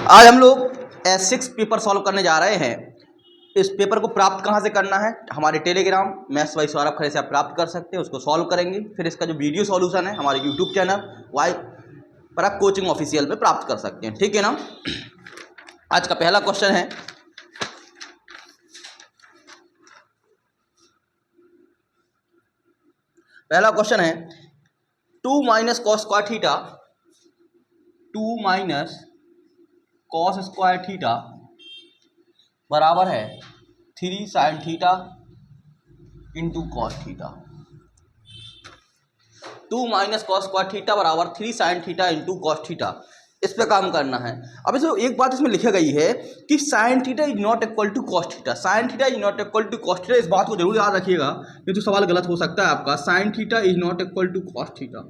आज हम लोग S6 पेपर सॉल्व करने जा रहे हैं। इस पेपर को प्राप्त कहाँ से करना है, हमारे टेलीग्राम मैथ्स बाय सौरभ खरे से आप प्राप्त कर सकते हैं, उसको सॉल्व करेंगे। फिर इसका जो वीडियो सॉल्यूशन है हमारे यूट्यूब चैनल वाई पराग कोचिंग ऑफिशियल पे प्राप्त कर सकते हैं, ठीक है ना। आज का पहला क्वेश्चन है, two minus cos square theta, 2 minus cos square theta बराबर है 3 sine theta into cos theta. 2 minus cos square theta बराबर 3 sine theta into cos theta. इस पे काम करना है। अब इसमें एक बात इसमें लिखी गई है कि sine theta is not equal to cos theta. Sine theta is not equal to cos theta, इस बात को जरूर याद रखिएगा, नहीं तो सवाल गलत हो सकता है आपका। Sine theta is not equal to cos theta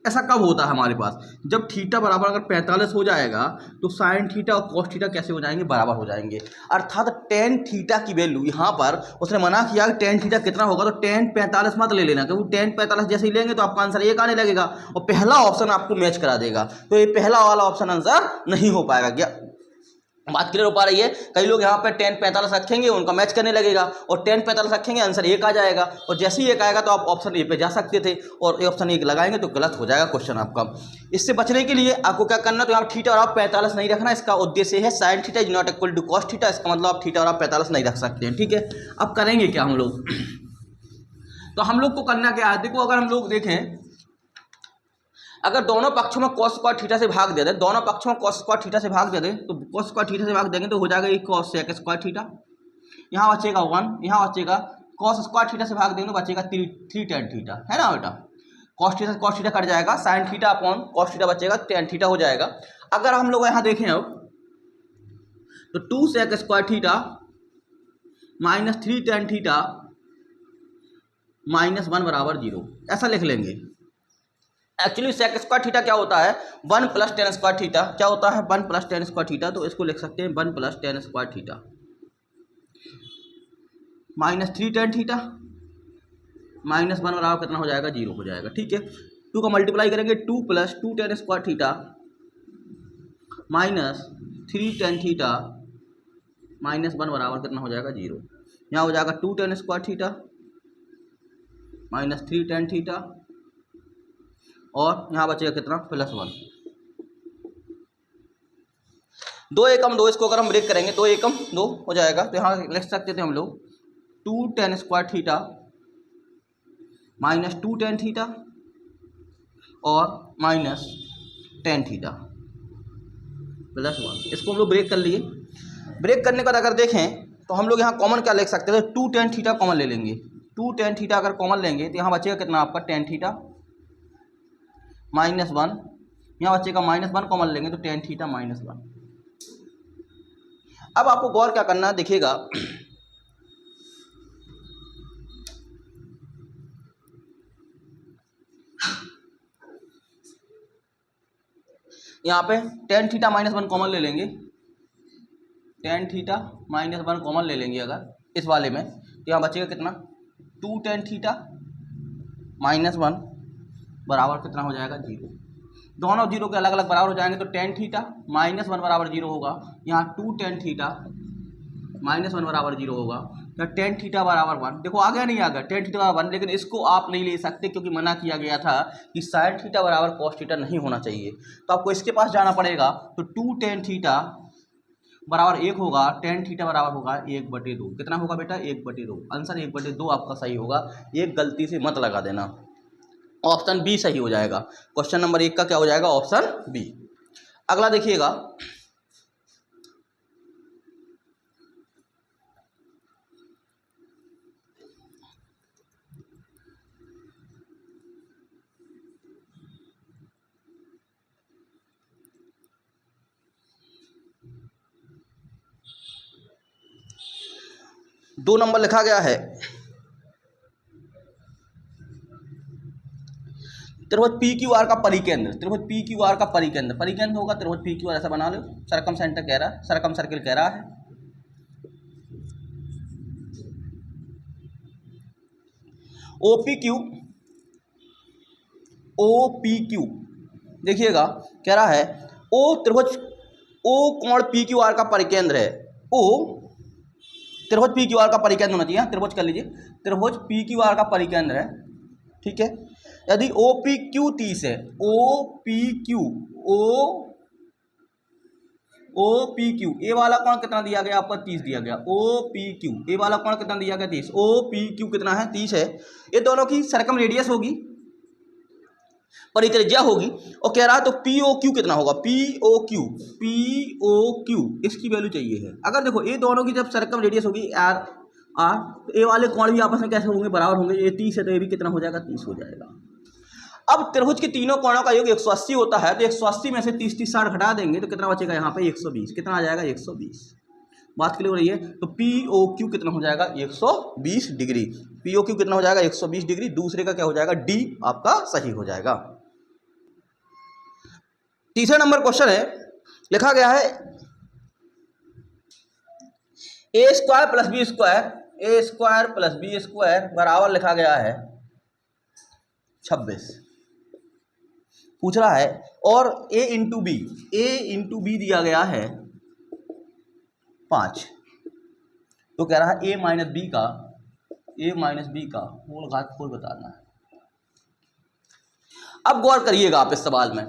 ऐसा कब होता है हमारे पास, जब थीटा बराबर अगर 45 हो जाएगा तो साइन थीटा और कॉस थीटा कैसे हो जाएंगे, बराबर हो जाएंगे। अर्थात टेन थीटा की वैल्यू यहाँ पर उसने मना किया कि टेन थीटा कितना होगा, तो टेन 45 मत ले लेना, क्योंकि टेन 45 जैसे ही लेंगे तो आपका आंसर एक आने लगेगा और पहला ऑप्शन आपको मैच करा देगा, तो ये पहला वाला ऑप्शन आंसर नहीं हो पाएगा। क्या बात क्लियर हो पा रही है? कई लोग यहाँ पे 10 45 रखेंगे, उनका मैच करने लगेगा, और 10 45 रखेंगे आंसर एक आ जाएगा, और जैसे ही एक आएगा तो आप ऑप्शन ए पे जा सकते थे और ऑप्शन एक लगाएंगे तो गलत हो जाएगा क्वेश्चन आपका। इससे बचने के लिए आपको क्या करना, तो यहाँ थीटा और आप 45 नहीं रखना। इसका उद्देश्य है sine theta is not equal to cos theta, इसका मतलब आप थीटा और आप 45 नहीं रख सकते हैं, ठीक है। अब करेंगे क्या हम लोग, तो हम लोग को करना क्या है, देखो अगर हम लोग देखें, अगर दोनों पक्षों में cos स्क्वायर थीटा से भाग दे दें, दोनों पक्षों में cos स्क्वायर थीटा से भाग दे दें, तो cos स्क्वायर थीटा से भाग देंगे तो हो जाएगा एक cos sec स्क्वायर थीटा, यहाँ बचेगा 1, यहाँ बचेगा cos स्क्वायर थीटा से भाग देंगे तो बचेगा 3 tan थीटा, है ना बेटा। cos थीटा कट जाएगा, sine theta upon cos theta बचेगा, tan थीटा हो जाएगा। अगर हम लोग यहाँ देखें अब तो 2 sec square theta minus 3 tan theta minus 1 बराबर 0, ऐसा लिख लेंगे। एक्चुअली सेक स्क्वायर थीटा क्या होता है, 1 प्लस टेन स्क्वायर थीटा, क्या होता है 1 प्लस टेन स्क्वायर थीटा, तो इसको लिख सकते हैं 1 plus ten square theta minus 3 tan theta minus 1 बराबर कितना हो जाएगा, 0 हो जाएगा, ठीक है। 2 का मल्टीप्लाई करेंगे, 2 plus 2 ten square theta minus 3 tan theta minus 1 बराबर कितना हो जाएगा, 0। यहाँ हो जाएगा 2 ten square theta minus 3 tan theta और यहाँ बचेगा कितना, +1। 2 एकम 2, इसको अगर हम ब्रेक करेंगे 2 एकम 2 हो जाएगा, तो यहाँ लिख सकते थे हम लोग 2 tan square theta minus 2 tan theta और माइनस tan थीटा +1। इसको हम लोग ब्रेक कर लिए। ब्रेक करने के बाद अगर देखें तो हम लोग यहाँ कॉमन क्या लिख सकते थे, 2 tan थीटा कॉमन ले लेंगे। 2 tan थीटा अगर कॉमन लेंगे तो यहाँ बचेगा कितना आपका, tan थीटा -1, यहाँ बचेगा -1 कॉमन लेंगे तो tan थीटा -1। अब आपको गौर क्या करना है, देखिएगा यहाँ पे tan थीटा -1 कॉमन ले लेंगे, tan थीटा -1 कॉमन ले लेंगे अगर इस वाले में, तो यहाँ बचेगा कितना, 2 tan थीटा -1 बराबर कितना हो जाएगा, 0। दोनों 0 के अलग अलग बराबर हो जाएंगे, तो tan थीटा -1 बराबर 0 होगा, यहाँ 2 tan थीटा -1 बराबर 0 होगा, या tan थीटा बराबर 1। देखो आ गया नहीं आ गया, tan थीटा बराबर 1, लेकिन इसको आप नहीं ले सकते क्योंकि मना किया गया था कि साइन थीटा बराबर cos थीटा नहीं होना चाहिए, तो आपको इसके पास जाना पड़ेगा। तो 2 tan थीटा बराबर 1 होगा, tan थीटा बराबर होगा 1/2। कितना होगा बेटा, 1/2। आंसर 1/2 आपका सही होगा, एक गलती से मत लगा देना, ऑप्शन बी सही हो जाएगा। क्वेश्चन नंबर 1 का क्या हो जाएगा, ऑप्शन बी। अगला देखिएगा, दो नंबर लिखा गया है, त्रिभुज पी क्यू आर का परिकेंद्र, त्रिभुज पी क्यू आर का परिकेंद्र, परिकेंद्र होगा त्रिभुज पी क्यू आर, ऐसा बना लो। सरकम सेंटर कह रहा है, सरकम सर्किल कह रहा है। ओ पी क्यू देखिएगा, कह रहा है ओ त्रिभुज ओ कोण पी क्यू आर का परिकेंद्र है, ओ त्रिभुज पी क्यू आर का परिकेंद्र होना चाहिए, त्रिभुज कर लीजिए, त्रिभुज पी क्यू आर का परिकेंद्र है, ठीक है। यदि ओ पी क्यू 30 है, O P Q, O P Q, A वाला कोण कितना दिया गया आपका 30 दिया गया, ओ पी क्यू, ए वाला कोण कितना दिया गया 30, ओ पी क्यू कितना है 30 है, ये दोनों की सर्कम रेडियस होगी, परित्रिज्या होगी, और कह रहा है तो पी ओ क्यू कितना होगा, P O Q, P O Q इसकी वैल्यू चाहिए है। अगर देखो ये दोनों की जब सर्कम रेडियस होगी आर आर, तो ए वाले कोण भी आपस में कैसे होंगे, बराबर होंगे, ये 30 है तो ये भी कितना हो जाएगा 30 हो जाएगा। अब त्रिभुज के तीनों कोणों का योग 180 होता है, तो 180 में से 30 30 60 घटा देंगे तो कितना बचेगा यहाँ पे 120, कितना आ जाएगा 120। बात क्लियर हो रही है, तो पी ओ क्यू कितना हो जाएगा 120 डिग्री, पी ओ क्यू कितना हो जाएगा 120 डिग्री, दूसरे का क्या हो जाएगा डी आपका सही हो जाएगा। तीसरा नंबर क्वेश्चन है, लिखा गया है ए स्क्वायर प्लस बी स्क्वायर, ए स्क्वायर प्लस बी स्क्वायर बराबर लिखा गया है 26 पूछ रहा है, और a इंटू बी दिया गया है 5, तो कह रहा है a माइनस बी का होल घात 4 बताना है। अब गौर करिएगा आप इस सवाल में,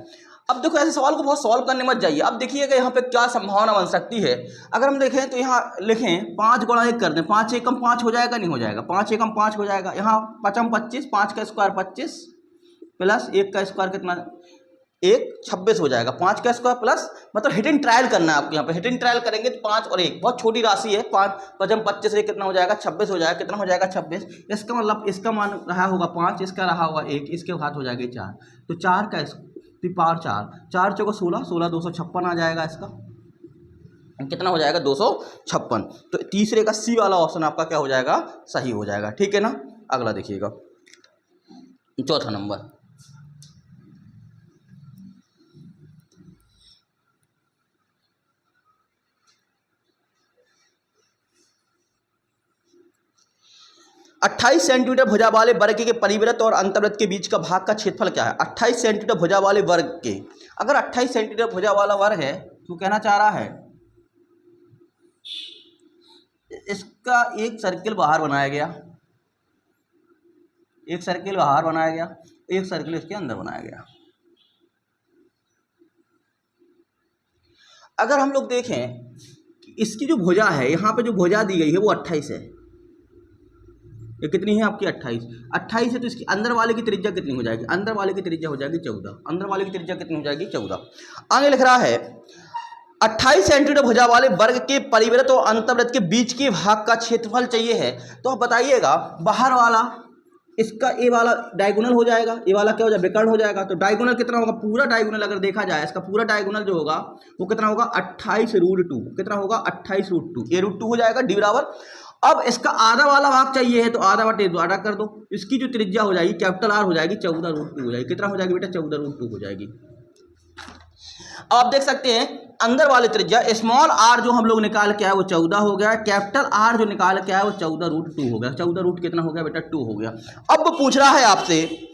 अब देखो ऐसे सवाल को बहुत सॉल्व करने मत जाइए। अब देखिएगा यहाँ पे क्या संभावना बन सकती है। अगर हम देखें तो यहाँ लिखें 5 गुणा 1 कर दें, 5 एकम 5 हो जाएगा, नहीं हो जाएगा, 5 एकम 5 हो जाएगा, यहाँ 5 25, 5 का स्क्वायर 25 प्लस 1 का स्क्वायर कितना 1 26 हो जाएगा, 5 का स्क्वायर प्लस, मतलब हिट एंड ट्रायल करना है आपको, यहाँ पे हिट एंड ट्रायल करेंगे तो 5 और 1 बहुत छोटी राशि है, 5 5 25 से कितना हो जाएगा 26 हो जाएगा, कितना हो जाएगा 26, इसका मतलब इसका मान रहा होगा 5, इसका रहा होगा 1, इसके घात हो जाएगी 4, तो 4 का पावर 4 चौको 16, 16 256 आ जाएगा, इसका कितना हो जाएगा 256, तो तीसरे का सी वाला ऑप्शन आपका क्या हो जाएगा सही हो जाएगा, ठीक है ना। अगला देखिएगा चौथा नंबर, अट्ठाईस सेंटीमीटर भुजा वाले वर्ग के परिवृत्त और अंतर्वृत्त के बीच का भाग का क्षेत्रफल क्या है। 28 सेंटीमीटर भुजा वाले वर्ग के, अगर 28 सेंटीमीटर भुजा वाला वर्ग है तो कहना चाह रहा है इसका एक सर्किल बाहर बनाया गया, एक सर्किल बाहर बनाया गया, एक सर्किल इसके अंदर बनाया गया। अगर हम लोग देखें कि इसकी जो भुजा है, यहाँ पे जो भुजा दी गई है वो 28 है, ये कितनी है आपकी 28 है, तो इसकी अंदर वाले की त्रिज्या कितनी हो जाएगी, अंदर वाले की त्रिज्या हो जाएगी 14, अंदर वाले की त्रिज्या कितनी हो जाएगी 14। आगे लिख रहा है 28 सेंटीमीटर भुजा वाले वर्ग के परिवृत्त और अंतर्वृत्त के बीच के भाग का क्षेत्रफल चाहिए है, तो आप बताइएगा बाहर वाला इसका ए वाला डायगोनल हो जाएगा, ए वाला क्या हो जाएगा विकर्ण हो जाएगा, तो डायगोनल कितना होगा, पूरा डायगोनल अगर देखा जाए इसका पूरा डायगोनल जो होगा वो कितना होगा 28√2, कितना होगा 28√2, ए √2 हो जाएगा डी बराबर। अब इसका आधा वाला भाग चाहिए है तो आधा बटे आधा कर दो, इसकी जो त्रिज्या हो जाएगी कैपिटल आर हो जाएगी 14√2 हो जाएगी, कितना हो जाएगी बेटा 14√2 हो जाएगी। आप देख सकते हैं अंदर वाली त्रिज्या स्मॉल आर जो हम लोग निकाल के आए वो 14 हो गया, कैपिटल आर जो निकाल के आए वो 14√2 हो गया, 14 कितना हो गया बेटा 2 हो गया। अब वो पूछ रहा है आपसे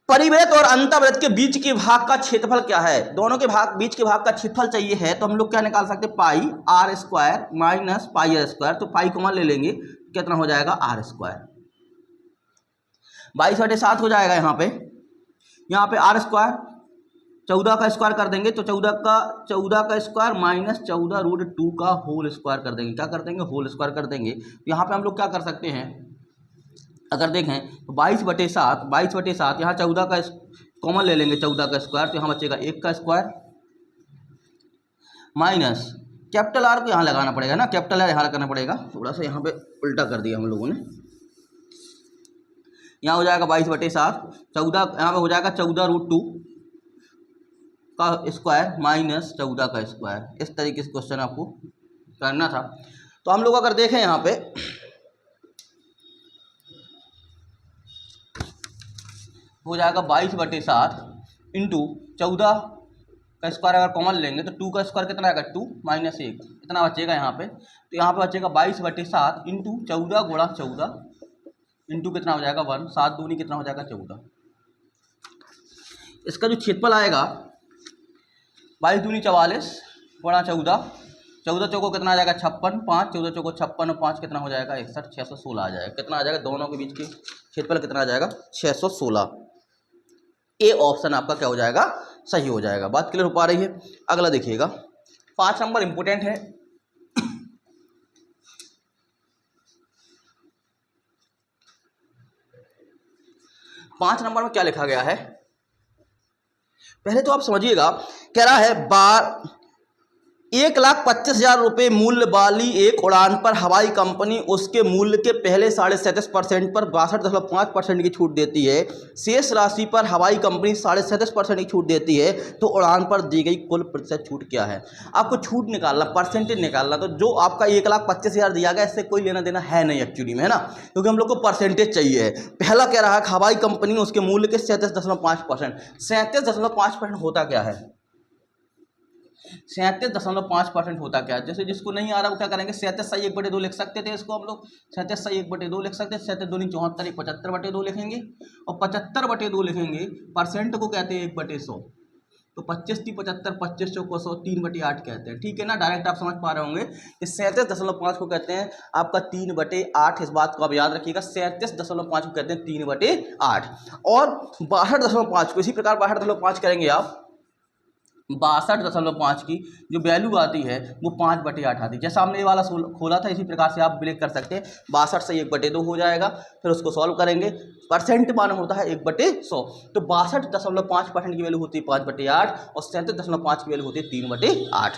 परिवृत्त और अंतर्वृत्त के बीच के भाग का क्षेत्रफल क्या है, दोनों के भाग बीच के भाग का क्षेत्रफल चाहिए है, तो हम लोग क्या निकाल सकते हैं pi R square minus pi R square, तो पाई कॉमन ले लेंगे कितना हो जाएगा आर स्क्वायर, 22/7 हो जाएगा। यहाँ पे आर स्क्वायर 14 का स्क्वायर कर देंगे तो 14 का स्क्वायर माइनस 14√2 का होल स्क्वायर कर देंगे, क्या कर देंगे होल स्क्वायर कर देंगे। तो यहाँ पे हम लोग क्या कर सकते हैं अगर देखें तो 22/7 यहाँ 14 का कॉमन ले लेंगे, 14 का स्क्वायर, तो यहाँ बचेगा 1 का स्क्वायर माइनस कैपिटल आर को यहाँ लगाना पड़ेगा ना, कैपिटल आर यहाँ लगाना पड़ेगा, थोड़ा सा यहाँ पे उल्टा कर दिया हम लोगों ने, यहाँ हो जाएगा 22/7, 14 यहाँ पे हो जाएगा 14√2 का स्क्वायर माइनस 14 का स्क्वायर, इस तरीके से क्वेश्चन आपको करना था। तो हम लोग अगर देखें यहाँ पे हो जाएगा 22/7 इंटू 14 का स्क्वायर अगर कॉमन लेंगे तो 2 का स्क्वायर कितना आएगा 2 माइनस 1 इतना बचेगा यहाँ पे, तो यहाँ पे बचेगा 22/7 इंटू 14 गुणा 14 इंटू कितना हो जाएगा 1, 7 दूनी कितना हो जाएगा 14। इसका जो क्षेत्रफल आएगा 22 दूनी 44 गुणा 14, 14 चौको कितना आ जाएगा 56, 5 14 चौको 56 और 5 कितना हो जाएगा 61, 616 आ जाएगा। कितना आ जाएगा दोनों के बीच की क्षेत्रफल कितना आ जाएगा 616। ए ऑप्शन आपका क्या हो जाएगा सही हो जाएगा। बात क्लियर हो पा रही है। अगला देखिएगा 5 नंबर इंपोर्टेंट है। 5 नंबर में क्या लिखा गया है पहले तो आप समझिएगा। कह रहा है 1,25,000 रुपये मूल्य वाली एक उड़ान पर हवाई कंपनी उसके मूल्य के पहले 37.5% पर 62.5% की छूट देती है। शेष राशि पर हवाई कंपनी 37.5% की छूट देती है, तो उड़ान पर दी गई कुल प्रतिशत छूट क्या है। आपको छूट निकालना, परसेंटेज निकालना। तो जो आपका 1,25,000 दिया गया इससे कोई लेना देना है नहीं एक्चुअली में, है ना, क्योंकि हम लोग को परसेंटेज चाहिए है। पहला कह रहा है हवाई कंपनी उसके मूल्य के 37.5%। 37.5% होता क्या है, 37.5% होता क्या है। जैसे जिसको नहीं आ रहा वो क्या करेंगे, 37 सही 1/2 लिख सकते थे इसको हम लोग, 37 सही 1/2 लिख सकते हैं। 37 दूनी 74, 75/2 लिखेंगे और 75/2 लिखेंगे। परसेंट को कहते हैं 1/100, तो 25 थी 75, 25 चौको 100, 3/8 कहते हैं। ठीक है ना, डायरेक्ट आप समझ पा रहे होंगे कि 37.5 को कहते हैं आपका 3/8। इस बात को आप याद रखिएगा, 37.5 को कहते हैं 3/8। और 62.5 को इसी प्रकार 62.5 करेंगे आप। 62.5 की जो वैल्यू आती है वो 5/8 आती है। जैसा हमने ये वाला खोला था इसी प्रकार से आप ब्रेक कर सकते हैं। 62 से 1/2 हो जाएगा, फिर उसको सॉल्व करेंगे। परसेंट माना होता है 1/100, तो 62.5% की वैल्यू होती है 5/8 और 37.5 की वैल्यू होती है 3/8।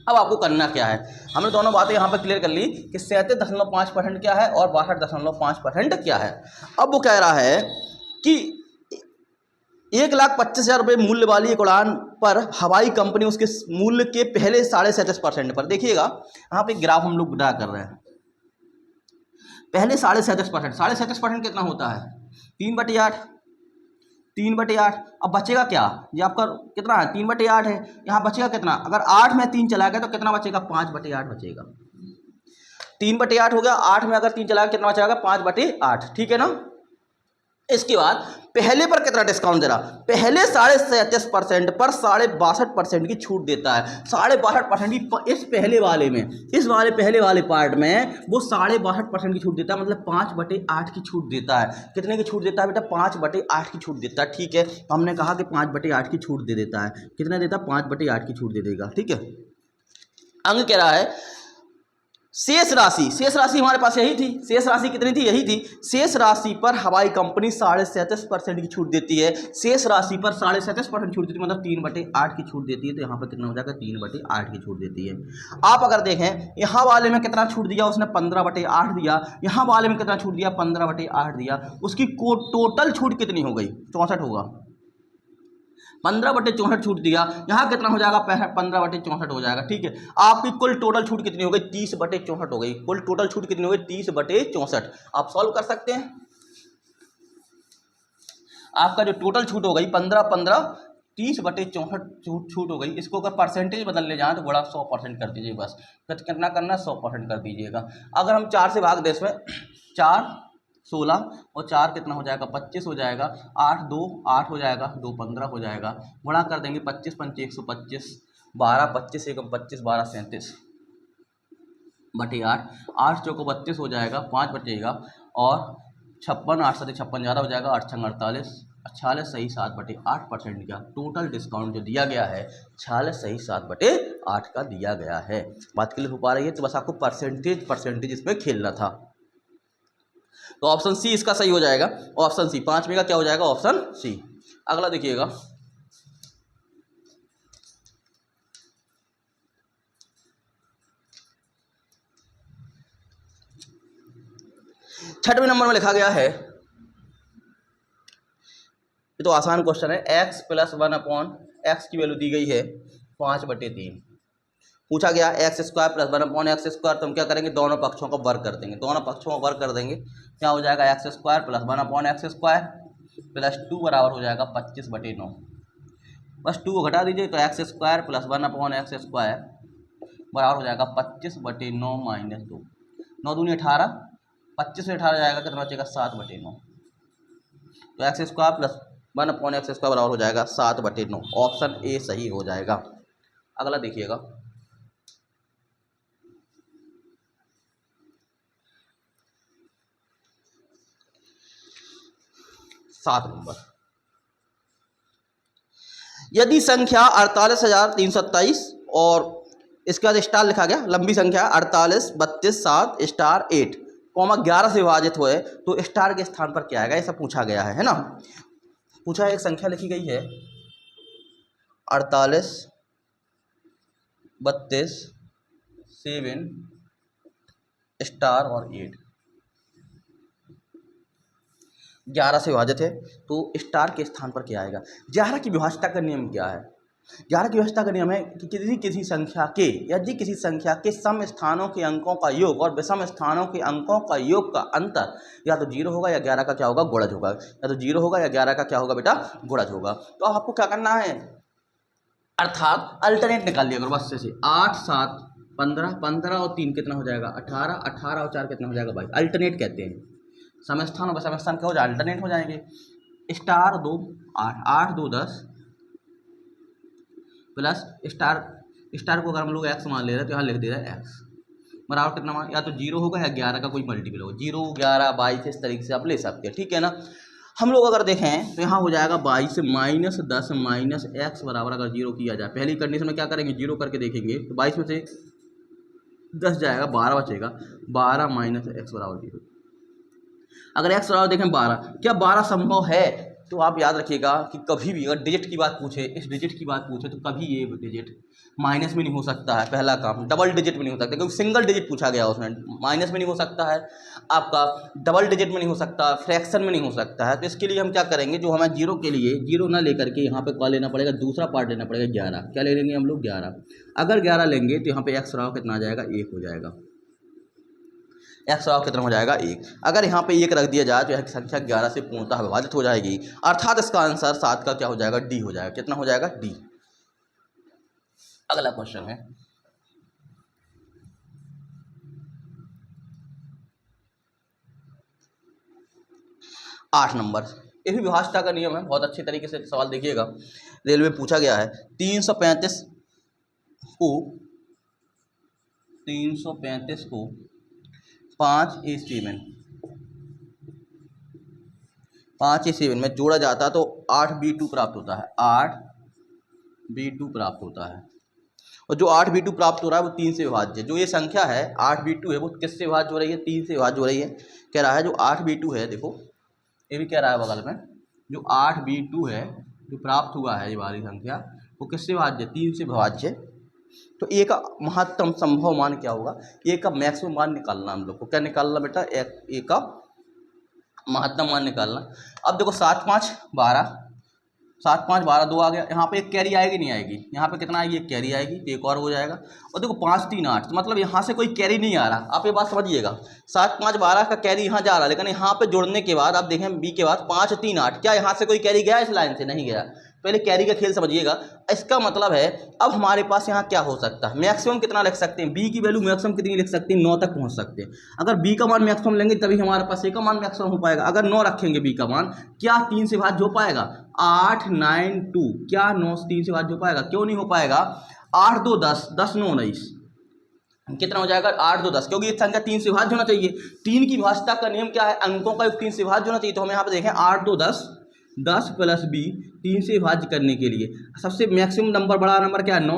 अब आपको करना क्या है, हमने दोनों बातें यहाँ पर क्लियर कर ली कि 37.5% क्या है और 62.5% क्या है। अब वो कह रहा है कि 1,25,000 रुपये मूल्य वाली एक उड़ान पर हवाई कंपनी उसके मूल्य के पहले 37.5% पर, देखिएगा यहाँ पे ग्राफ हम लोग ड्रा कर रहे हैं। पहले 37.5%, 37.5% कितना होता है 3/8, 3/8। अब बचेगा क्या, ये आपका कितना है 3/8 है। यहाँ बचेगा कितना, अगर 8 में 3 चला गया तो कितना बचेगा 5/8 बचेगा। 3/8 हो गया, 8 में अगर 3 चला गया कितना बचेगा 5/8। ठीक है ना। इसके बाद पहले पर कितना डिस्काउंट दे रहा, पहले 37.5% पर 62.5% की छूट देता है। 62.5% की इस पहले वाले में, इस वाले पहले वाले पार्ट में वो 62.5% की छूट देता है, मतलब 5/8 की छूट देता है। कितने की छूट देता है बेटा 5/8 की छूट देता है। ठीक है, हमने कहा कि 5/8 की छूट दे देता है। कितना देता है 5/8 की छूट दे देगा। ठीक है, अंग कह रहा है शेष राशि, शेष राशि हमारे पास यही थी। शेष राशि कितनी थी, यही थी। शेष राशि पर हवाई कंपनी 37.5% की छूट देती है। शेष राशि पर 37.5% छूट देती है, मतलब 3/8 की छूट देती है। तो यहाँ पर कितना हो जाएगा 3/8 की छूट देती है। आप अगर देखें यहाँ वाले में कितना छूट दिया उसने 15/8 दिया, यहाँ वाले में कितना छूट दिया 15/8 दिया। उसकी टोटल छूट कितनी हो गई 64 होगा। 15/64 छूट दिया, यहाँ कितना हो जाएगा 15/64 हो जाएगा। ठीक है, आपकी कुल टोटल छूट कितनी हो गई 30/64 हो गई। कुल टोटल छूट कितनी हो गई 30/64। आप सॉल्व कर सकते हैं। आपका जो टोटल छूट हो गई 15 30/64 छूट हो गई। इसको अगर परसेंटेज बदलने जाए तो बड़ा 100% कर दीजिए, बस कितना करना 100% कर दीजिएगा। अगर हम 4 से भाग दें इसमें 4 16 और 4 कितना हो जाएगा 25 हो जाएगा। 8 2 8 हो जाएगा, 2 15 हो जाएगा। गुणा कर देंगे 25 पंचे 125, 12 25 एकम 25, 12 37 बटे 8, 8 चौको 32 हो जाएगा, 5 बचेगा और 56, 8 7 56 ज़्यादा हो जाएगा, 8 6 48, 46 सही 7/8% का टोटल डिस्काउंट जो दिया गया है 46 सही 7/8 का दिया गया है। बात क्लियर हो पा रही है। तो बस आपको परसेंटेज इसमें खेलना था। तो ऑप्शन सी इसका सही हो जाएगा। ऑप्शन सी 5 में का क्या हो जाएगा ऑप्शन सी। अगला देखिएगा 6वें नंबर में लिखा गया है, ये तो आसान क्वेश्चन है। x + 1/x की वैल्यू दी गई है 5/3। पूछा गया x² + 1/x²। तो हम क्या करेंगे दोनों पक्षों का वर्ग कर देंगे, दोनों पक्षों का वर्ग कर देंगे। क्या हो जाएगा x² + 1/x² + 2 बराबर हो जाएगा 25/9। बस 2 को घटा दीजिए तो x² + 1/x² बराबर हो जाएगा 25/9 - 2। 9 दूनी 18, 25 से 18 जाएगा कितना बचेगा 7/9। तो x² + 1/x² बराबर हो जाएगा 7/9। ऑप्शन ए सही हो जाएगा। अगला देखिएगा 7 नंबर। यदि संख्या 48,327 और इसके बाद स्टार लिखा गया, लंबी संख्या 48, 32, 7 स्टार 8 कॉमा 11 से विभाजित हुए तो स्टार के स्थान पर क्या आएगा, ये सब पूछा गया है ना। पूछा है, एक संख्या लिखी गई है 48, 32, 7 स्टार और 8, 11 से विभाजित है तो स्टार के स्थान पर क्या आएगा। 11 की विभाज्यता का नियम क्या है। 11 की विभाज्यता का नियम है कि किसी संख्या के, यदि किसी संख्या के सम स्थानों के अंकों का योग और विषम स्थानों के अंकों का योग का अंतर या तो 0 होगा या 11 का क्या होगा, गुणज होगा। या तो 0 होगा या 11 का क्या होगा बेटा, गुणज होगा। तो आपको क्या करना है, अर्थात अल्टरनेट निकाल लिया करो बस से 8, 7, 15, 15 और 3 कितना हो जाएगा 18, 18 और 4 कितना हो जाएगा 22। अल्टरनेट कहते हैं, समस्थान और विषम क्या हो जाए, अल्टरनेट हो जाएंगे। स्टार 2 8, 8 2 10 प्लस स्टार को अगर हम लोग एक्स मान ले रहे हैं तो यहाँ लिख दे रहे हैं एक्स बराबर कितना मान, या तो 0 होगा या 11 का कोई मल्टीपल होगा, 0, 11, 22 इस तरीके से आप ले सकते हैं, ठीक है ना। हम लोग अगर देखें तो यहाँ हो जाएगा 22 से -10 माइनस एक्स बराबर अगर 0 किया जाए, पहली कंडीशन में क्या करेंगे 0 करके देखेंगे तो 22 में से 10 जाएगा 12 बचेगा, 12 माइनस एक्स बराबर 0। अगर एक्स बराबर देखें 12, क्या 12 संभव है, तो आप याद रखिएगा कि कभी भी अगर डिजिट की बात पूछे, इस डिजिट की बात पूछे तो कभी ये डिजिट माइनस में नहीं हो सकता है, पहला काम। डबल डिजिट में नहीं हो सकता क्योंकि सिंगल डिजिट पूछा गया उसमें, माइनस में नहीं हो सकता है, आपका डबल डिजिट में नहीं हो सकता, फ्रैक्शन में नहीं हो सकता है। तो इसके लिए हम क्या करेंगे, जो हमें 0 के लिए 0 ना लेकर के यहाँ पे क्या लेना पड़ेगा, दूसरा पार्ट लेना पड़ेगा 11। क्या ले लेंगे हम लोग 11। अगर 11 लेंगे तो यहाँ पे एक्स बराबर कितना आ जाएगा 1 हो जाएगा, एक्स बराबर कितना हो जाएगा 1। अगर यहाँ पे 1 रख दिया जाए तो यह संख्या 11 से पूर्णतः विभाजित हो जाएगी, अर्थात इसका आंसर 7 का क्या हो जाएगा, डी हो जाएगा। कितना हो जाएगा, डी। अगला क्वेश्चन है 8 नंबर। ये भी विभाज्यता का नियम है, बहुत अच्छे तरीके से सवाल देखिएगा। रेलवे पूछा गया है 335 को 5A7 में जोड़ा जाता तो 8B2 प्राप्त होता है, 8B2 प्राप्त होता है। और जो 8B2 प्राप्त हो रहा है वो 3 से विभाज्य है। जो ये संख्या है 8B2 है वो किससे विभाज्य हो रही है, 3 से विभाज्य हो रही है। कह रहा है जो 8B2 है, देखो ये भी कह रहा है बगल में, जो 8B2 है जो प्राप्त हुआ है ये वाली संख्या वो किससे विभाज्य, 3 से विभाज्य। तो ए का महत्तम संभव मान क्या होगा, ए का मैक्सिमम मान निकालना हम लोग को। क्या निकालना बेटा, ए का महत्तम मान निकालना। अब देखो 7 5 12, 7 5 12 2 आ गया, यहाँ पे एक कैरी आएगी नहीं आएगी, यहाँ पे कितना आएगी, एक कैरी आएगी, तो एक और हो जाएगा। और देखो 5 3 8, तो मतलब यहाँ से कोई कैरी नहीं आ रहा, आप ये बात समझिएगा। 7 5 12 का कैरी यहाँ जा रहा है, लेकिन यहाँ पे जोड़ने के बाद आप देखें बी के बाद 5 3 8, क्या यहाँ से कोई कैरी गया इस लाइन से, नहीं गया। पहले कैरी का खेल समझिएगा। इसका मतलब है अब हमारे पास यहाँ क्या हो सकता है, मैक्सिमम कितना लिख सकते हैं, बी की वैल्यू मैक्सिमम कितनी लिख सकते हैं, 9 तक पहुँच सकते हैं। अगर बी का मान मैक्सिमम लेंगे तभी हमारे पास ए का मान मैक्सिमम हो पाएगा। अगर 9 रखेंगे बी का मान, क्या 3 से भाज्य हो पाएगा, 8 9 2, क्या 9 3 से भाज्य हो पाएगा, क्यों नहीं हो पाएगा। 8 2 10, 10 9 19, कितना हो जाएगा 8 2 10, क्योंकि ये संख्या 3 से भाज्य होना चाहिए। 3 की भाज्यता का नियम क्या है, अंकों का योग 3 से भाज्य होना चाहिए। तो हम यहाँ पे देखें 8 2 10, 10 प्लस बी 3 से भाज्य करने के लिए सबसे मैक्सिमम नंबर, बड़ा नंबर क्या है 9,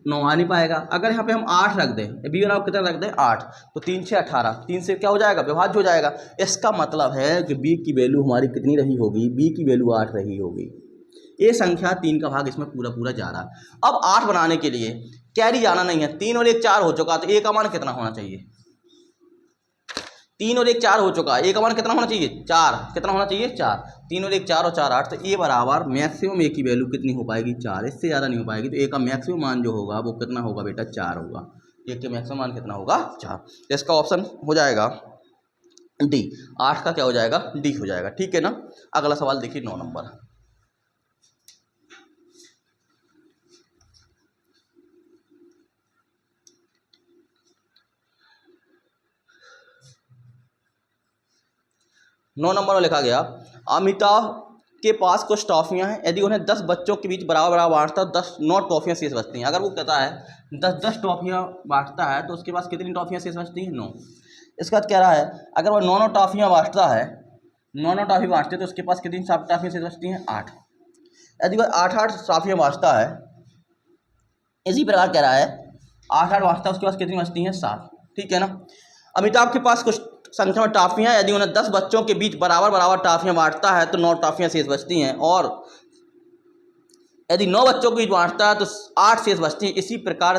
9 आ नहीं पाएगा। अगर यहाँ पे हम 8 रख दें, बी वाला कितना रख दें 8, तो 3 6 18, 3 से क्या हो जाएगा विभाज्य हो जाएगा। इसका मतलब है कि बी की वैल्यू हमारी कितनी रही होगी, बी की वैल्यू 8 रही होगी। ये संख्या 3 का भाग इसमें पूरा पूरा जा रहा। अब 8 बनाने के लिए कैरी जाना नहीं है, 3 और 1 4 हो चुका, तो ए का मान कितना होना चाहिए, 3 और 1 4 हो चुका, ए का मान कितना होना चाहिए 4, कितना होना चाहिए 4, 3 और 1 4 और 4 8, तो ए बराबर मैक्सिमम ए की वैल्यू कितनी हो पाएगी 4, इससे ज़्यादा नहीं हो पाएगी। तो ए का मैक्सिमम मान जो होगा वो कितना होगा बेटा 4 होगा, ए के मैक्सिमम मान कितना होगा 4। तो इसका ऑप्शन हो जाएगा डी, 8 का क्या हो जाएगा डी हो जाएगा, ठीक है ना। अगला सवाल देखिए 9 नंबर। नौ नंबर में लिखा गया अमिताभ के पास कुछ टॉफियाँ हैं, यदि उन्हें 10 बच्चों के बीच बराबर बराबर बांटता है 10 9 टॉफियाँ शेष बचती हैं। अगर वो कहता है 10 टॉफियाँ बांटता है तो उसके पास कितनी टॉफियाँ शेष बचती हैं? 9। इसके बाद कह रहा है अगर वह 9 टॉफियाँ बांटता है, 9 टॉफी बांटते तो उसके पास कितनी टॉफियाँ शेष बचती हैं? 8। यदि वह 8 टॉफियाँ बांटता है, इसी प्रकार कह रहा है 8 बांटता है उसके पास कितनी बचती हैं? 7। ठीक है ना। अमिताभ के पास कुछ संख्या में टॉफियाँ, यदि उन्हें 10 बच्चों के बीच बराबर बराबर टॉफियाँ बांटता है तो 9 टॉफियाँ शेष बचती हैं, और यदि 9 बच्चों के बीच बांटता है तो 8 शेष बचती हैं। इसी प्रकार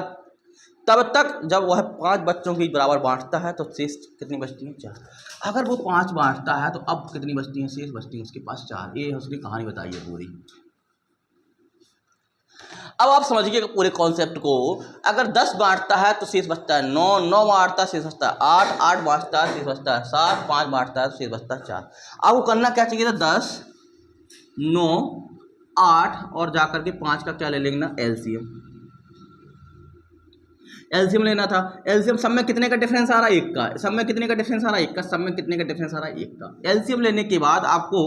तब तक जब वह 5 बच्चों के बीच बराबर बांटता है तो शेष कितनी बचती हैं? 4। अगर वो 5 बांटता है तो अब कितनी बचती हैं? शेष बचती हैं उसके पास 4। ये उसकी कहानी बताई है पूरी। अब आप समझिएगा पूरे कॉन्सेप्ट को। अगर 10 बांटता है तो शेष बचता है 9, 9 बांटता है शेष बचता है 8, 8 बांटता है शेष बचता है 7, 5 बांटता है शेष बचता है 4। आपको करना क्या चाहिए था? 10, 9, 8 और जाकर के 5 का क्या ले लेना? एलसीएम। एलसीएम लेना था। एलसीएम सब में कितने का डिफरेंस आ रहा है? 1 का। सब में कितने का डिफरेंस आ रहा है? 1 का। सब में कितने का डिफरेंस आ रहा है? 1 का। एलसीएम लेने के बाद आपको